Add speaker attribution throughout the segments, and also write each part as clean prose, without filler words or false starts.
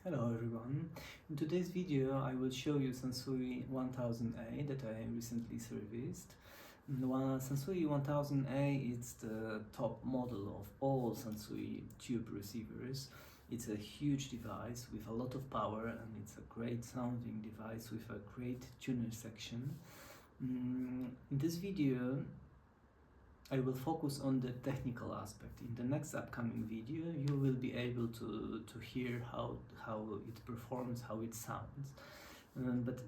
Speaker 1: Hello everyone. In today's video I will show you Sansui 1000A that I recently serviced. Sansui 1000A is the top model of all Sansui tube receivers. It's a huge device with a lot of power and it's a great sounding device with a great tuner section. In this video I will focus on the technical aspect. In the next upcoming video you will be able to hear how it performs, how it sounds. But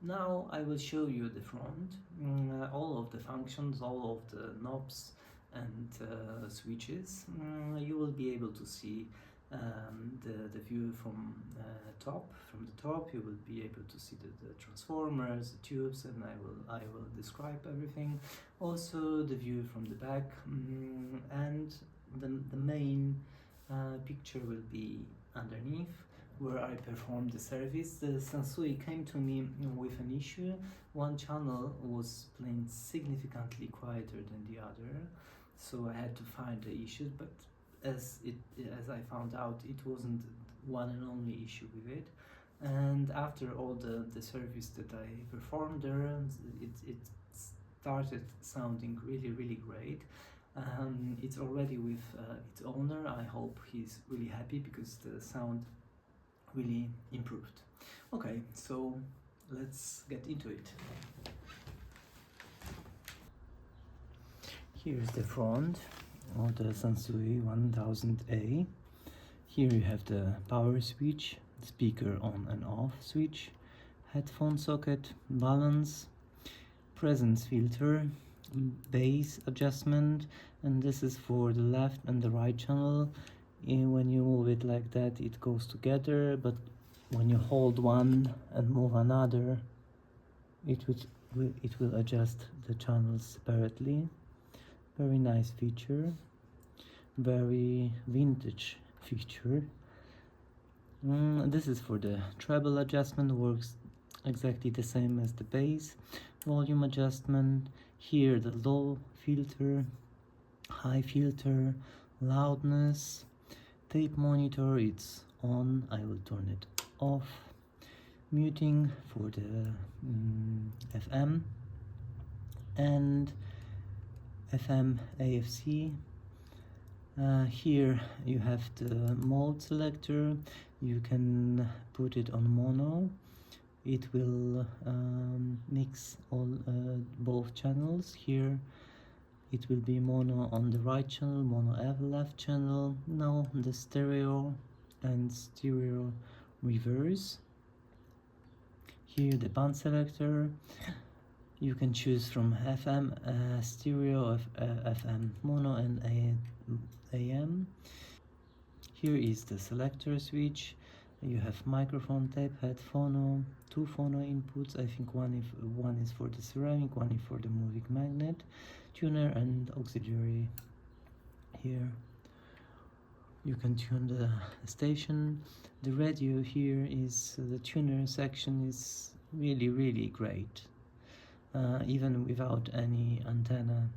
Speaker 1: now I will show you the front, all of the functions, all of the knobs and switches. You will be able to see the view from top. From the top you will be able to see the transformers, the tubes, and I will describe everything. Also the view from the back, and the main picture will be underneath, where I performed the service. The Sansui came to me with an issue. One channel was playing significantly quieter than the other, so I had to find the issues, but as I found out, it wasn't one and only issue with it. And after all the service that I performed there, it started sounding really great. It's already with its owner. I hope he's really happy because the sound really improved. Okay, so let's get into it. Here's the front of the Sansui 1000A. Here you have the power switch, speaker on and off switch, headphone socket, balance, presence filter, bass adjustment, and this is for the left and the right channel. When you move it like that, it goes together, but when you hold one and move another, it will adjust the channels separately. Very nice feature, very vintage feature. This is for the treble adjustment, works exactly the same as the bass. Volume adjustment, here the low filter, high filter, loudness, tape monitor, it's on, I will turn it off. Muting for the FM and FM AFC. Here you have the mode selector. You can put it on mono. It will mix all both channels. Here it will be mono on the right channel, mono F left channel. Now the stereo and stereo reverse. Here the band selector. You can choose from FM stereo, FM mono and AM. Here is the selector switch. You have microphone tape, headphone, two phono inputs. I think one is for the ceramic, one is for the moving magnet, tuner and auxiliary. Here you can tune the station. The radio here is the tuner section is really great. Even without any antenna,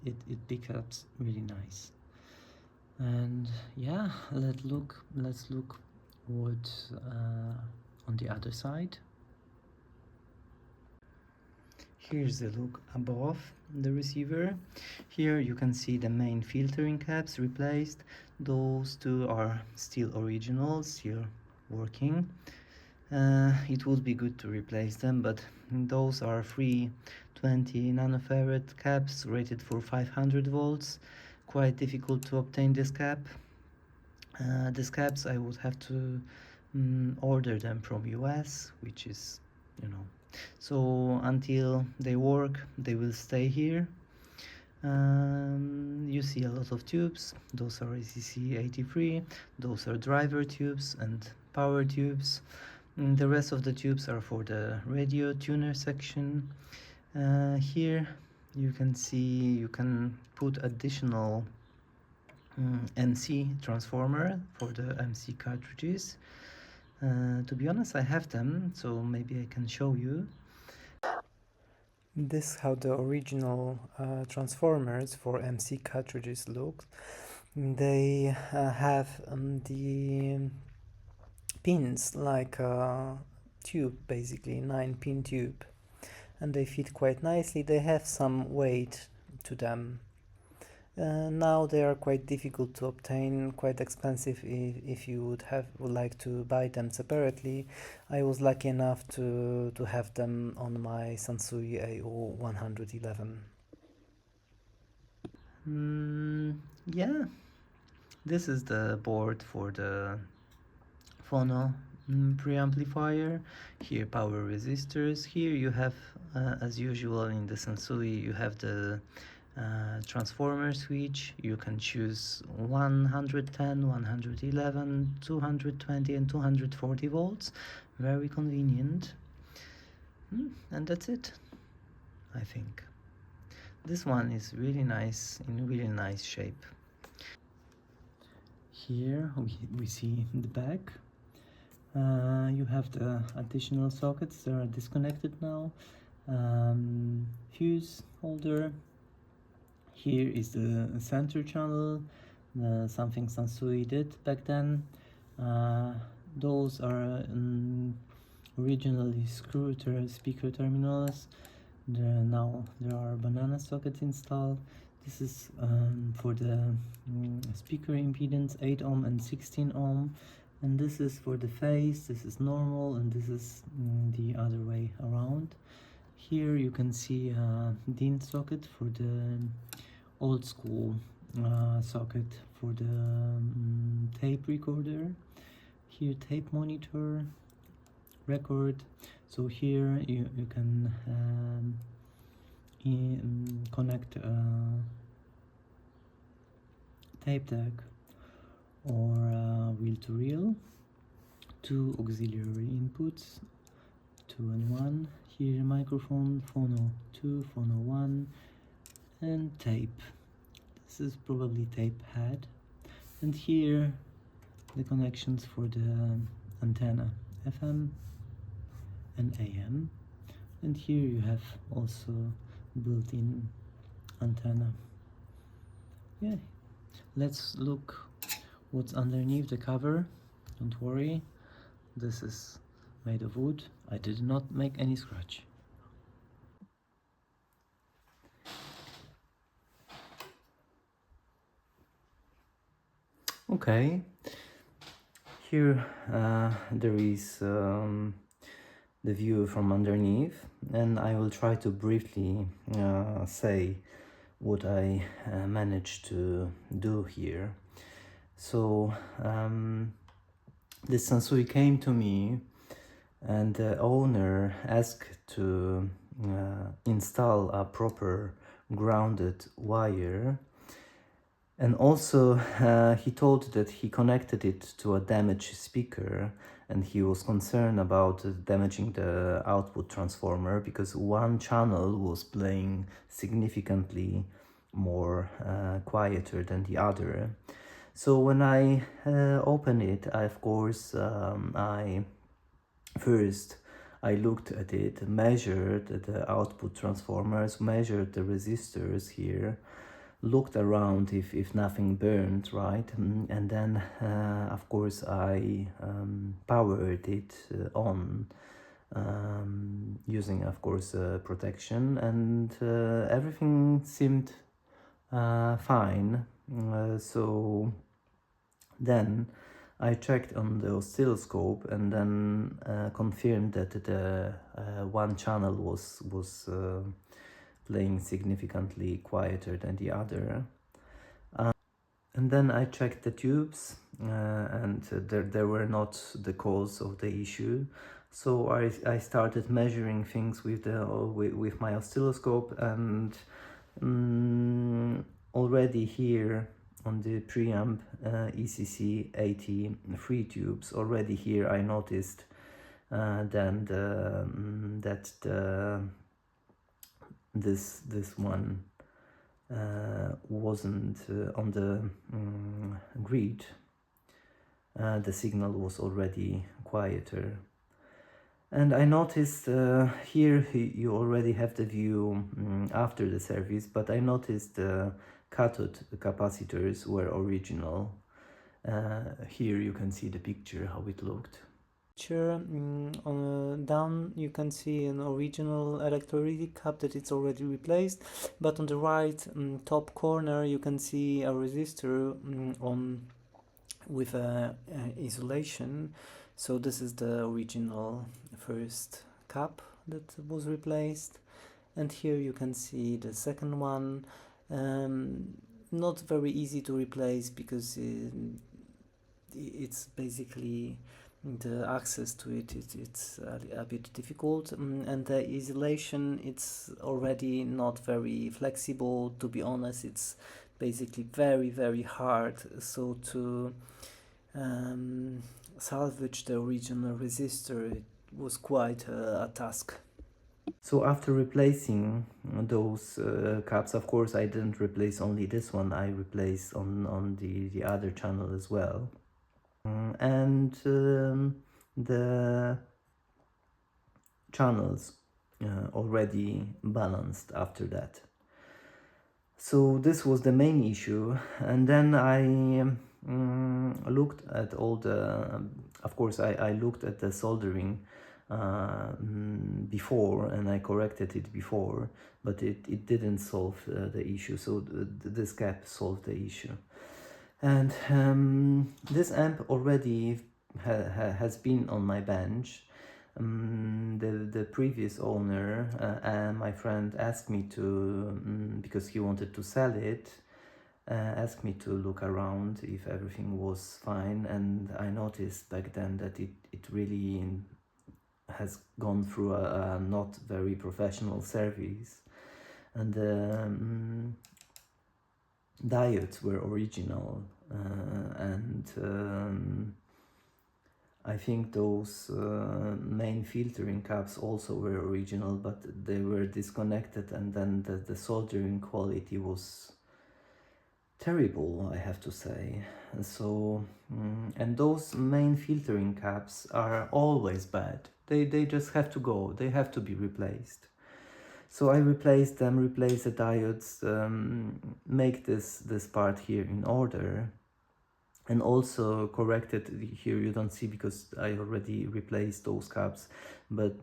Speaker 1: it picks up really nice. And yeah, let's look what on the other side. Here's the look above the receiver. Here you can see the main filtering caps replaced. Those two are still original, still working. It would be good to replace them, but those are free 20 nanofarad caps rated for 500 volts. Quite difficult to obtain this cap. These caps I would have to order them from US, which is, so until they work, they will stay here. You see a lot of tubes. Those are ACC83, those are driver tubes and power tubes. The rest of the tubes are for the radio tuner section. Here you can see you can put additional MC transformer for the MC cartridges. To be honest, I have them, so maybe I can show you. This is how the original transformers for MC cartridges look. They have the pins like a tube, basically 9-pin tube, and they fit quite nicely. They have some weight to them. Now they are quite difficult to obtain, quite expensive if you would like to buy them separately. I was lucky enough to have them on my Sansui AO111. Yeah, this is the board for the phono preamplifier. Here power resistors. Here you have, as usual in the Sansui, you have the transformer switch. You can choose 110, 111, 220 and 240 volts. Very convenient. And that's it, I think. This one is really nice, in really nice shape. Here we see the back. You have the additional sockets, they are disconnected now. Fuse holder. Here is the center channel, something Sansui did back then. Those are originally speaker terminals. Now there are banana sockets installed. This is for the speaker impedance 8 ohm and 16 ohm, and this is for the phase. This is normal, and this is the other way around. Here you can see a DIN socket for the old school socket for the tape recorder. Here tape monitor, record. So here you can connect tape deck or reel to reel. Two auxiliary inputs, 2 and 1. Here microphone, phono 2, phono 1, and tape. This is probably tape head. And here the connections for the antenna, FM and AM. And here you have also built-in antenna. Yeah, let's look what's underneath the cover. Don't worry, this is made of wood. I did not make any scratch. Okay, here there is the view from underneath, and I will try to briefly say what I managed to do here. So this Sansui came to me, and the owner asked to install a proper grounded wire, and also he told that he connected it to a damaged speaker, and he was concerned about damaging the output transformer because one channel was playing significantly more quieter than the other. So when I opened it, of course, I looked at it, measured the output transformers, measured the resistors here, looked around if nothing burned, right? And then, of course, I powered it on using, of course, protection, and everything seemed fine. So then I checked on the oscilloscope and then confirmed that the one channel was playing significantly quieter than the other. And then I checked the tubes, and there were not the cause of the issue. So I started measuring things with my oscilloscope, and already here on the preamp ECC 83 tubes, already here I noticed then that this one wasn't on the grid. The signal was already quieter. And I noticed here you already have the view after the service, but I noticed the cathode capacitors were original. Here you can see the picture how it looked. Here on down you can see an original electrolytic cap that it's already replaced, but on the right top corner you can see a resistor on with isolation. So this is the original first cap that was replaced, and here you can see the second one. Not very easy to replace because it's basically the access to it's a bit difficult, and the isolation it's already not very flexible, to be honest. It's basically very hard, so to salvage the original resistor it was quite a task. So after replacing those caps, of course I didn't replace only this one, I replaced on the other channel as well. And the channels already balanced after that. So this was the main issue, and then I looked at all the, of course I looked at the soldering before, and I corrected it before, but it didn't solve the issue, so this cap solved the issue. And this amp already has been on my bench. The previous owner and my friend asked me to, because he wanted to sell it, asked me to look around if everything was fine, and I noticed back then that it really has gone through a not very professional service, and the diodes were original, and I think those main filtering caps also were original, but they were disconnected, and then the soldering quality was terrible, I have to say. So and those main filtering caps are always bad. They just have to go, they have to be replaced. So I replaced them, replaced the diodes, make this part here in order, and also corrected. Here you don't see because I already replaced those caps, but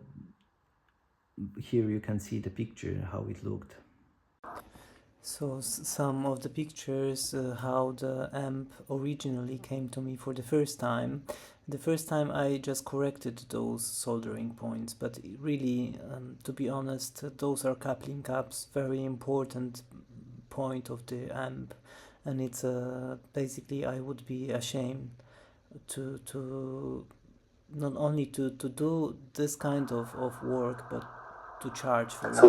Speaker 1: here you can see the picture how it looked. So some of the pictures how the amp originally came to me for the first time. The first time I just corrected those soldering points, but really, to be honest, those are coupling caps, very important point of the amp, and it's basically I would be ashamed to not only to do this kind of work, but to charge for it. So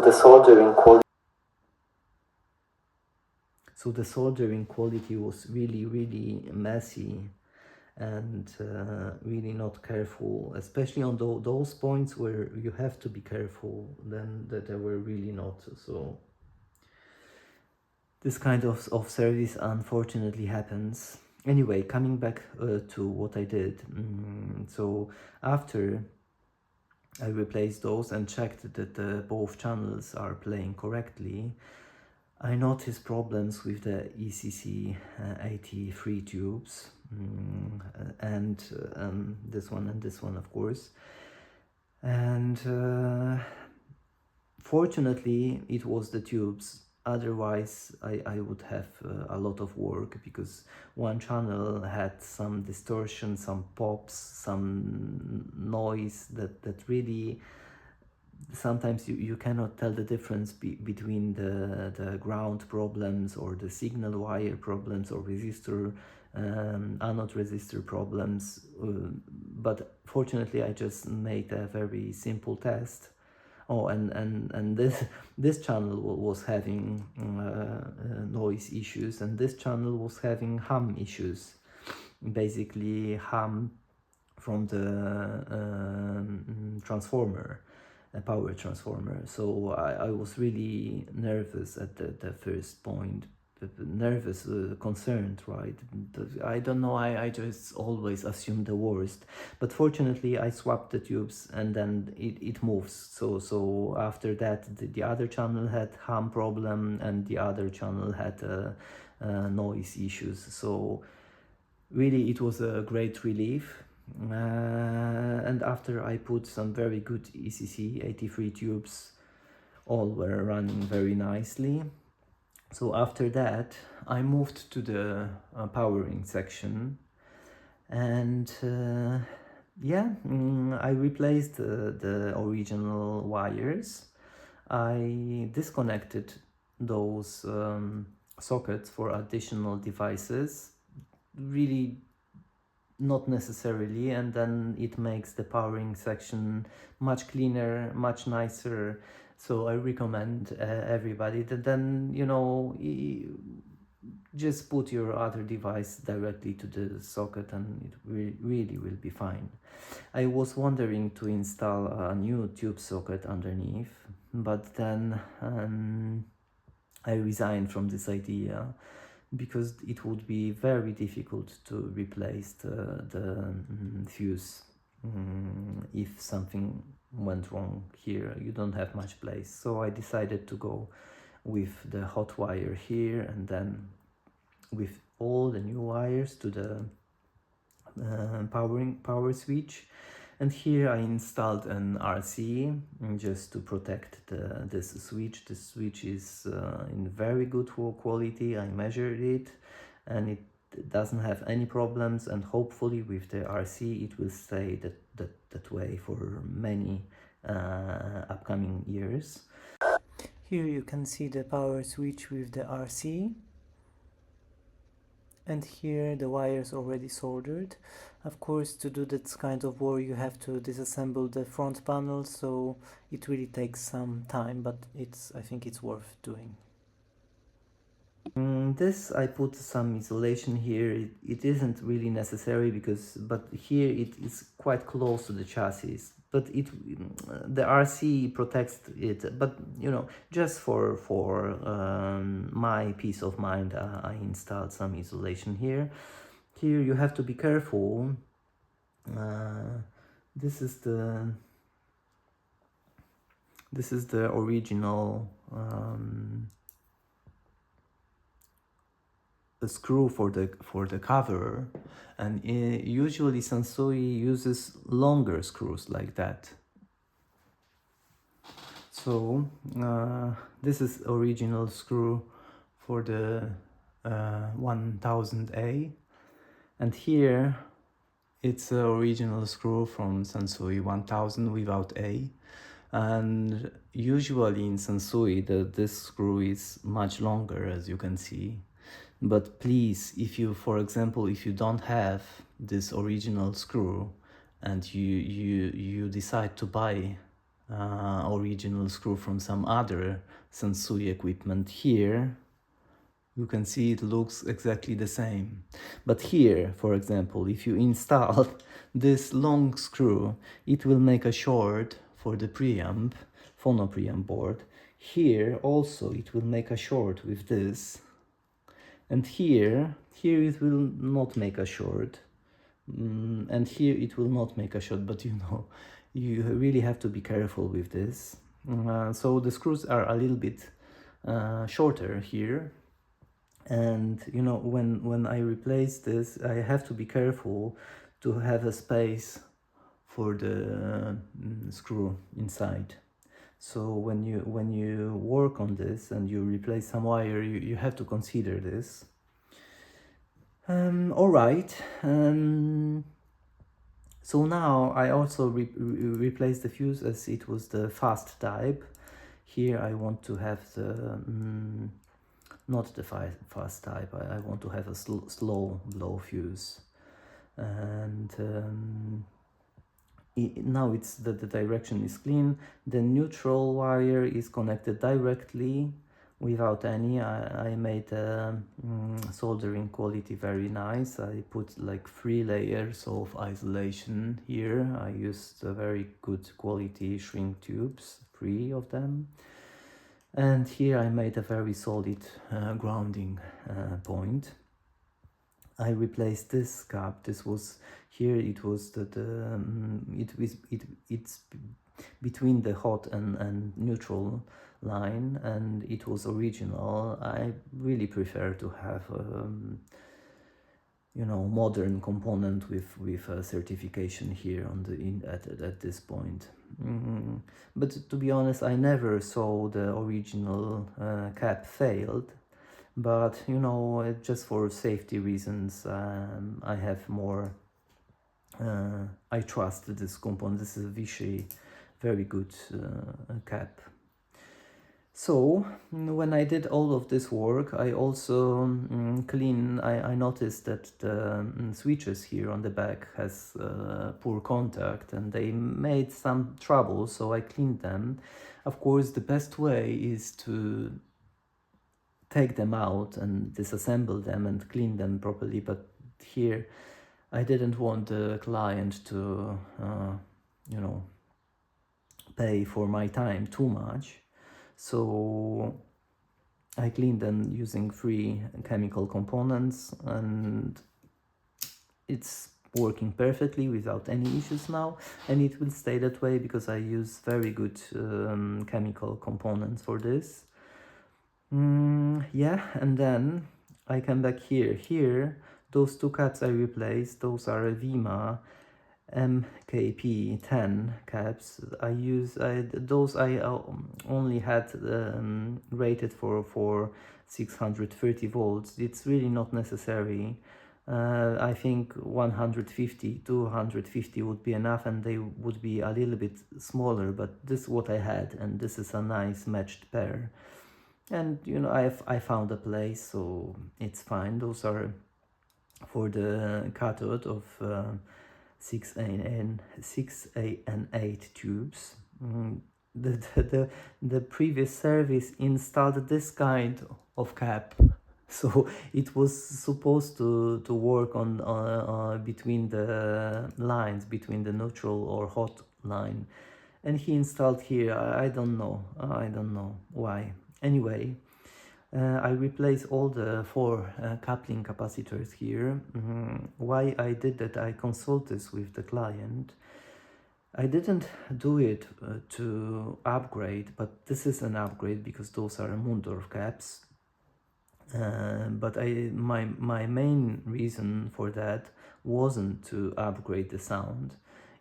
Speaker 1: the soldering quality was really messy, and really not careful, especially on those points where you have to be careful, then that they were really not. So this kind of service unfortunately happens. Anyway, coming back to what I did. So after I replaced those and checked that both channels are playing correctly, I noticed problems with the ECC 83 tubes, and this one and this one, of course. And fortunately it was the tubes, otherwise I would have a lot of work, because one channel had some distortion, some pops, some noise that really sometimes you cannot tell the difference between the ground problems or the signal wire problems or resistor anode resistor problems, but fortunately I just made a very simple test. Oh, and this channel was having noise issues, and this channel was having hum issues, basically hum from the transformer, a power transformer. So I was really nervous at the first point, nervous, concerned, right? I don't know, I just always assume the worst, but fortunately I swapped the tubes and then it moves. So after that the other channel had hum problem and the other channel had noise issues. So really it was a great relief. And after I put some very good ECC 83 tubes, all were running very nicely. So after that I moved to the powering section, and I replaced the original wires. I disconnected those sockets for additional devices, really not necessarily, and then it makes the powering section much cleaner, much nicer. So I recommend everybody that then, you know, just put your other device directly to the socket and it really will be fine. I was wondering to install a new tube socket underneath, but then I resigned from this idea because it would be very difficult to replace the fuse if something went wrong here. You don't have much place. So I decided to go with the hot wire here, and then with all the new wires to the power switch. And here I installed an RC just to protect this switch. The switch is in very good quality. I measured it and it doesn't have any problems, and hopefully with the RC it will stay that way for many upcoming years. Here you can see the power switch with the RC. And here the wires already soldered. Of course, to do that kind of work you have to disassemble the front panel, so it really takes some time, but I think it's worth doing. This I put some isolation here. It isn't really necessary but here it is quite close to the chassis. But the RC protects it. But you know, just for my peace of mind, I installed some isolation here. Here you have to be careful. This is the original a screw for the cover, and usually Sansui uses longer screws like that. So this is original screw for the 1000A, and here it's the original screw from Sansui 1000 without A. And usually in Sansui this screw is much longer, as you can see. But please, if you, for example, if you don't have this original screw and you decide to buy original screw from some other Sansui equipment, here you can see it looks exactly the same. But here, for example, if you install this long screw, it will make a short for the preamp, phono preamp board. Here also it will make a short with this. And here it will not make a short, and here it will not make a short, but you know, you really have to be careful with this. So the screws are a little bit shorter here, and you know, when I replace this, I have to be careful to have a space for the screw inside. So when you work on this and you replace some wire, you have to consider this. All right. So now I also replaced the fuse, as it was the fast type. Here I want to have the not the fast type. I want to have a slow blow fuse, and now it's the direction is clean. The neutral wire is connected directly without any. I made soldering quality very nice. I put like 3 layers of isolation here. I used very good quality shrink tubes, 3 of them. And here I made a very solid grounding point. I replaced this cap. This was here. It was it's between the hot and neutral line, and it was original. I really prefer to have you know, modern component with a certification here on the at this point. But to be honest, I never saw the original cap failed. But you know, just for safety reasons, I have more. I trust this component. This is a Vichy, very good cap. So when I did all of this work, I also I noticed that the switches here on the back has poor contact and they made some trouble, so I cleaned them. Of course, the best way is to take them out and disassemble them and clean them properly, but here I didn't want the client to you know, pay for my time too much. So I cleaned them using free chemical components and it's working perfectly without any issues now, and it will stay that way because I use very good chemical components for this. Yeah, and then I come back here. Here, those two caps I replaced, those are Vima MKP10 caps. Those I only had rated for 630 volts. It's really not necessary. I think 150, 250 would be enough, and they would be a little bit smaller, but this is what I had, and this is a nice matched pair. And you know, I found a place, so it's fine. Those are for the cathode of 6A and 8 tubes. The previous service installed this kind of cap, so it was supposed to work on between the lines, between the neutral or hot line, and he installed here. I don't know why. Anyway, I replaced all the four coupling capacitors here. Why I did that, I consulted this with the client. I didn't do it to upgrade, but this is an upgrade because those are Mundorf caps. But my main reason for that wasn't to upgrade the sound.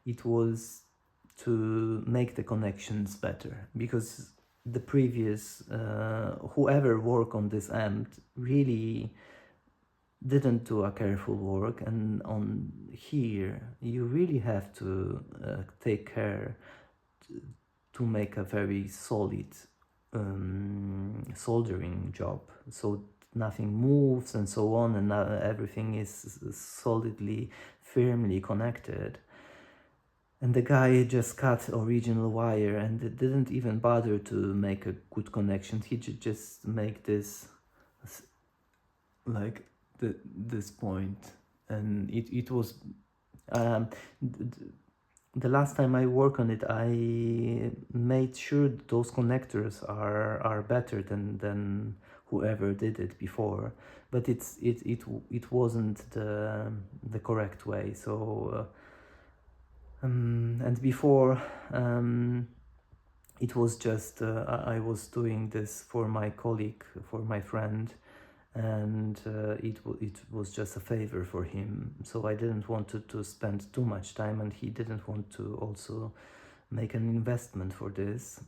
Speaker 1: It was to make the connections better, because the previous whoever worked on this amp really didn't do a careful work, and on here you really have to take care to make a very solid soldering job, so nothing moves and so on, and everything is solidly firmly connected. And the guy just cut original wire and didn't even bother to make a good connection. He just make this like this point, and it was the last time I work on it, I made sure those connectors are better than whoever did it before, but it wasn't the correct way. So and before it was just I was doing this for my colleague, for my friend, and it was just a favor for him, so I didn't want to spend too much time, and he didn't want to also make an investment for this,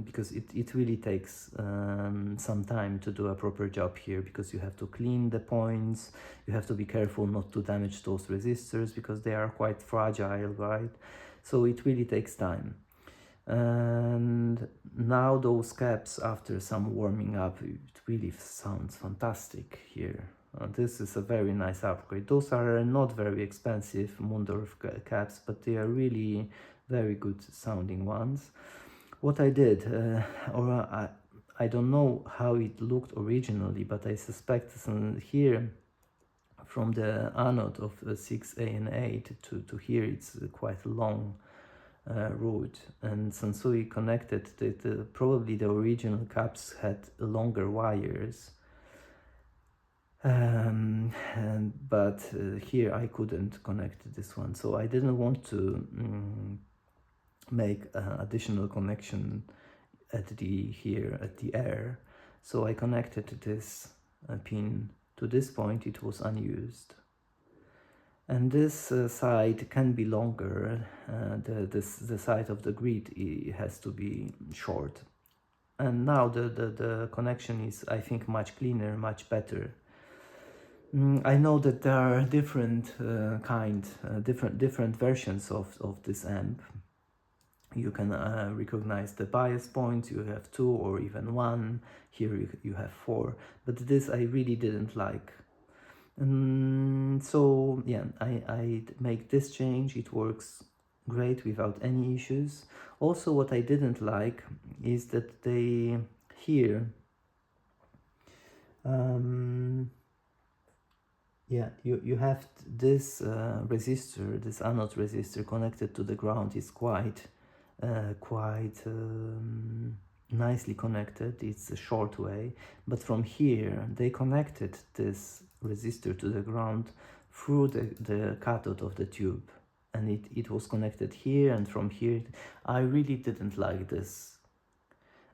Speaker 1: because it really takes some time to do a proper job here, because you have to clean the points, you have to be careful not to damage those resistors because they are quite fragile, right? So it really takes time. And now those caps, after some warming up, it really sounds fantastic here. This is a very nice upgrade. Those are not very expensive Mundorf caps, but they are really very good sounding ones. What I did, I don't know how it looked originally, but I suspect here from the anode of 6A and 8 to here, it's quite long route, and Sansui connected probably the original caps had longer wires, but here I couldn't connect this one, so I didn't want to make additional connection at the air, so I connected this pin to this point. It was unused, and this side can be longer. The side of the grid has to be short. And now the connection is, I think, much cleaner, much better. I know that there are different different versions of this amp. You can recognize the bias points. You have 2 or even 1. Here you have 4. But this I really didn't like. So yeah, I make this change. It works great without any issues. Also, what I didn't like is that they here yeah, you have this resistor, this anode resistor connected to the ground is quite nicely connected. It's a short way, but from here they connected this resistor to the ground through the cathode of the tube, and it was connected here, and from here I really didn't like this,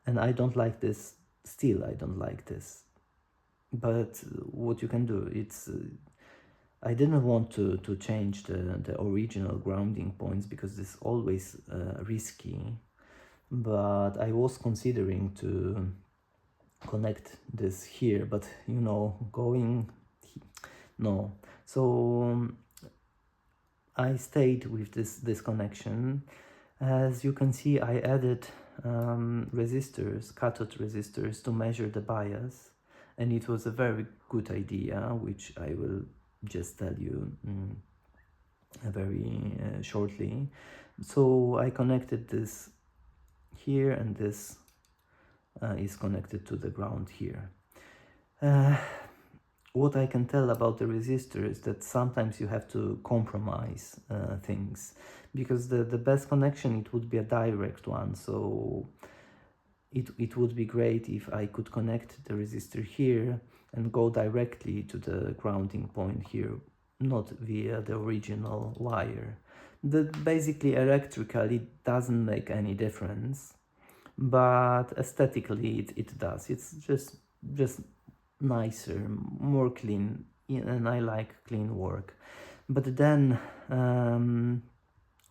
Speaker 1: and I don't like this still. I don't like this, but what you can do, it's I didn't want to change the original grounding points because this is always risky, but I was considering to connect this here, but you know, no. So I stayed with this connection. As you can see, I added resistors, cathode resistors, to measure the bias, and it was a very good idea, which I will just tell you very shortly. So I connected this here, and this is connected to the ground here. What I can tell about the resistor is that sometimes you have to compromise things, because the best connection, it would be a direct one. So it would be great if I could connect the resistor here and go directly to the grounding point here, not via the original wire. Basically electrically it doesn't make any difference, but aesthetically it does. It's just nicer, more clean, and I like clean work. But then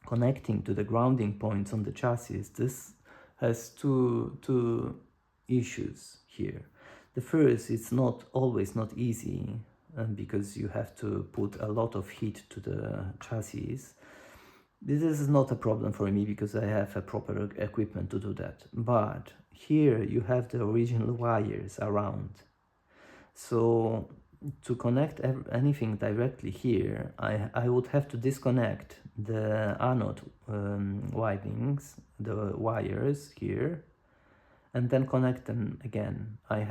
Speaker 1: connecting to the grounding points on the chassis, this has two issues here. The first, it's not always not easy, because you have to put a lot of heat to the chassis. This is not a problem for me because I have a proper equipment to do that. But here you have the original wires around. So to connect anything directly here, I would have to disconnect the anode windings, the wires here, and then connect them again. I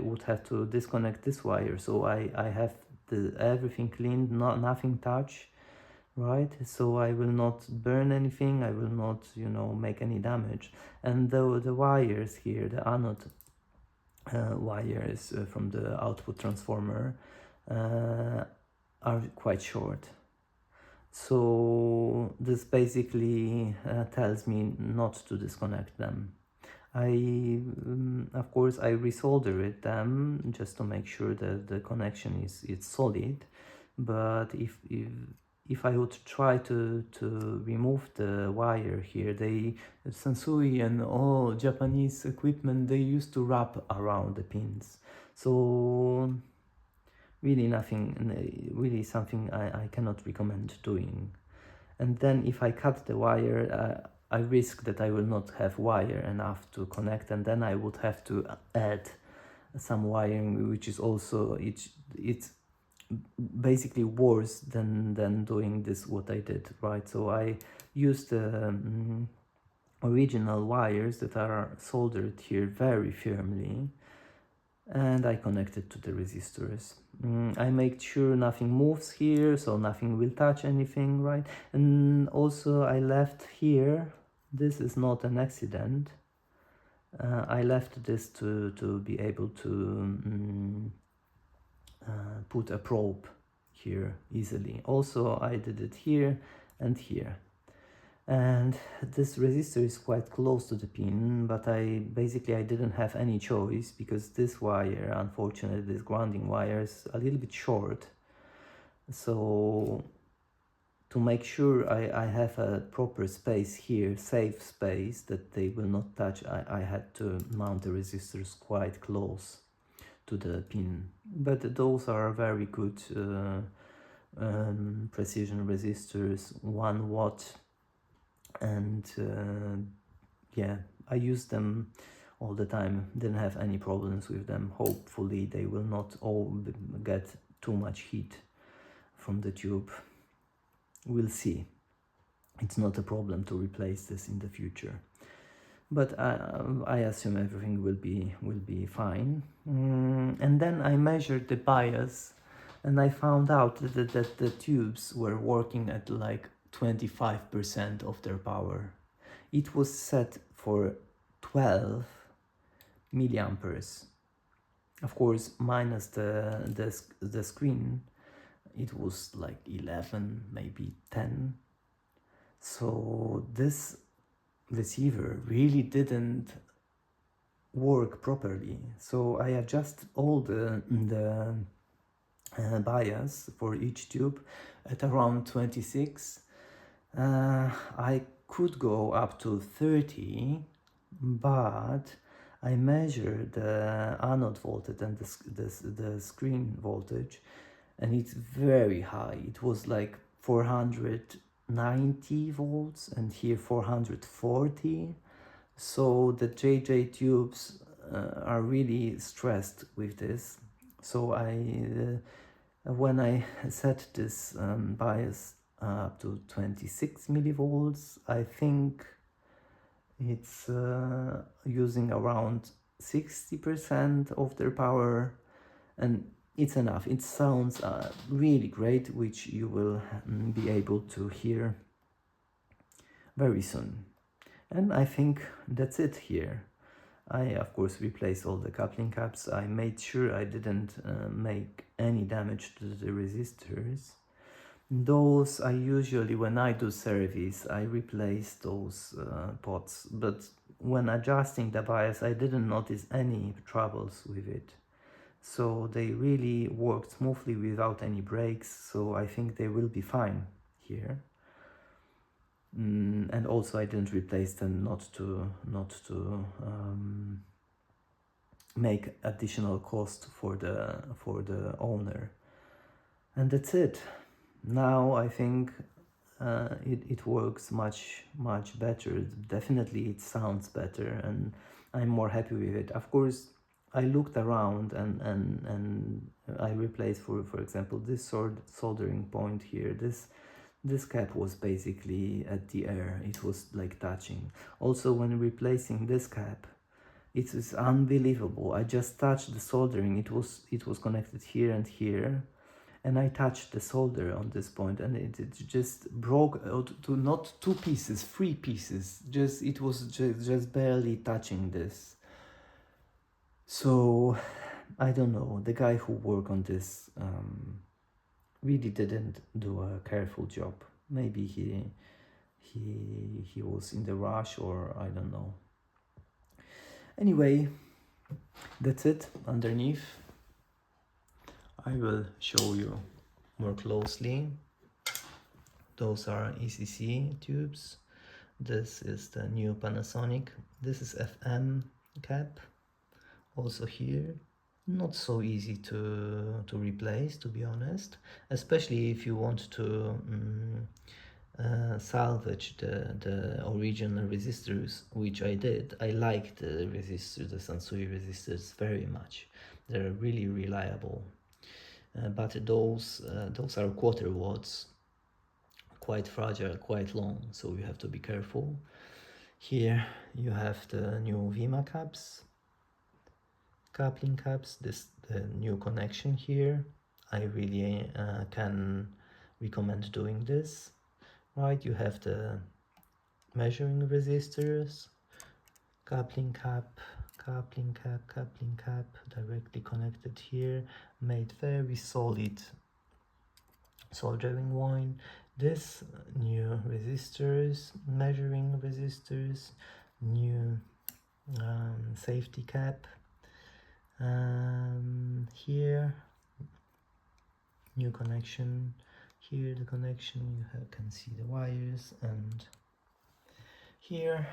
Speaker 1: would have to disconnect this wire, so I have everything cleaned, nothing touched, right? So I will not burn anything, I will not, you know, make any damage. And the wires here, the anode wires from the output transformer are quite short. So this basically tells me not to disconnect them. Of course, I resolder them just to make sure that the connection is solid. But if I would try to remove the wire here, Sansui and all Japanese equipment, they used to wrap around the pins. So really something I cannot recommend doing. And then if I cut the wire, I risk that I will not have wire enough to connect, and then I would have to add some wiring, which is also it's basically worse than doing this what I did, right? So I used the original wires that are soldered here very firmly, and I connected to the resistors. I made sure nothing moves here, so nothing will touch anything, right? And also I left here, this is not an accident, I left this to be able to put a probe here easily. Also I did it here and here. And this resistor is quite close to the pin, but I didn't have any choice, because this wire, unfortunately, this grounding wire is a little bit short. So to make sure I have a proper space here, safe space, that they will not touch, I had to mount the resistors quite close to the pin. But those are very good precision resistors, 1 watt, and yeah, I use them all the time, didn't have any problems with them. Hopefully they will not all get too much heat from the tube. We'll see. It's not a problem to replace this in the future, but I assume everything will be fine. And then I measured the bias, and I found out that the tubes were working at like 25% of their power. It was set for 12 milliamperes. Of course, minus the screen, it was like 11, maybe 10. So this receiver really didn't work properly. So I adjust all the bias for each tube at around 26. I could go up to 30, but I measured the anode voltage and the screen voltage, and it's very high. It was like 490 volts, and here 440. So the JJ tubes are really stressed with this. So when I set this bias up to 26 millivolts, I think it's using around 60% of their power, and it's enough. It sounds really great, which you will be able to hear very soon. And I think that's it here. I of course replaced all the coupling caps. I made sure I didn't make any damage to the resistors. Those I usually, when I do service, I replace those pots, but when adjusting the bias I didn't notice any troubles with it. So they really worked smoothly without any breaks, so I think they will be fine here. And also I didn't replace them not to make additional cost for the owner. And that's it. Now I think it works much better. Definitely it sounds better, and I'm more happy with it. Of course, I looked around and I replaced, for example, this soldering point here. This cap was basically at the air. It was like touching. Also, when replacing this cap, it is unbelievable. I just touched the soldering. It was connected here and here, and I touched the solder on this point, and it just broke out to not 2 pieces, 3 pieces. It was just barely touching this. So I don't know. The guy who worked on this really didn't do a careful job. Maybe he was in the rush, or I don't know. Anyway, that's it underneath. I will show you more closely. Those are ECC tubes. This is the new Panasonic. This is FM cap. Also here, not so easy to replace, to be honest, especially if you want to salvage the original resistors, which I did. I like the resistors, the Sansui resistors, very much. They're really reliable. But those are quarter watts, quite fragile, quite long, so you have to be careful. Here you have the new Vima caps, coupling caps, the new connection here. I really can recommend doing this. Right, you have the measuring resistors, coupling cap, directly connected here, made very solid soldering wire. This new resistors, measuring resistors, new safety cap. Here, new connection. Here the connection, can see the wires, and here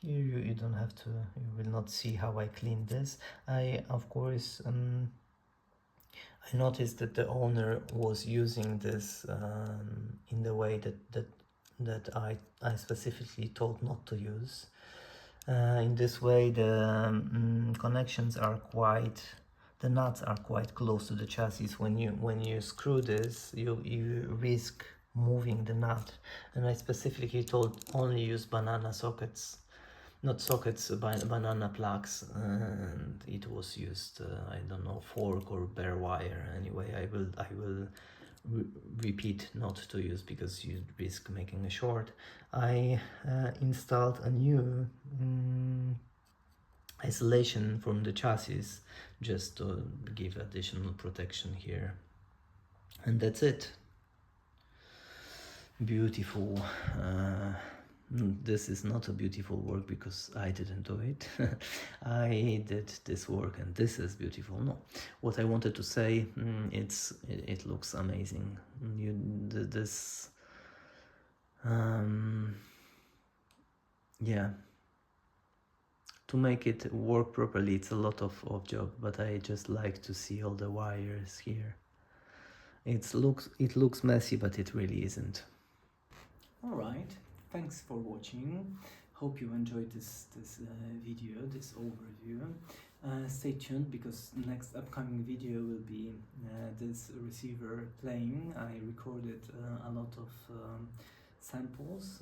Speaker 1: you don't have to, you will not see how I clean this. I of course I noticed that the owner was using this in the way that I specifically told not to use. In this way the connections are quite, the nuts are quite close to the chassis. When you screw this, you risk moving the nut, and I specifically told only use banana sockets, not sockets, banana plugs, and it was used I don't know, fork or bare wire. Anyway, I will repeat not to use because you risk making a short. I installed a new isolation from the chassis just to give additional protection here, and that's it. Beautiful. This is not a beautiful work because I didn't do it. I did this work and this is beautiful. No, what I wanted to say, it looks amazing. Yeah, to make it work properly, it's a lot of job, but I just like to see all the wires here. It looks messy, but it really isn't. Alright, thanks for watching. Hope you enjoyed this video, this overview. Stay tuned because next upcoming video will be this receiver playing. I recorded a lot of samples,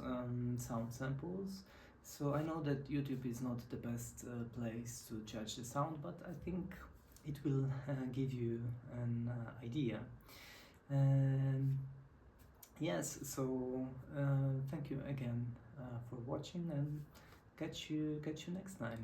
Speaker 1: sound samples. So I know that YouTube is not the best place to judge the sound, but I think it will give you an idea. Yes, so thank you again for watching, and catch you next time.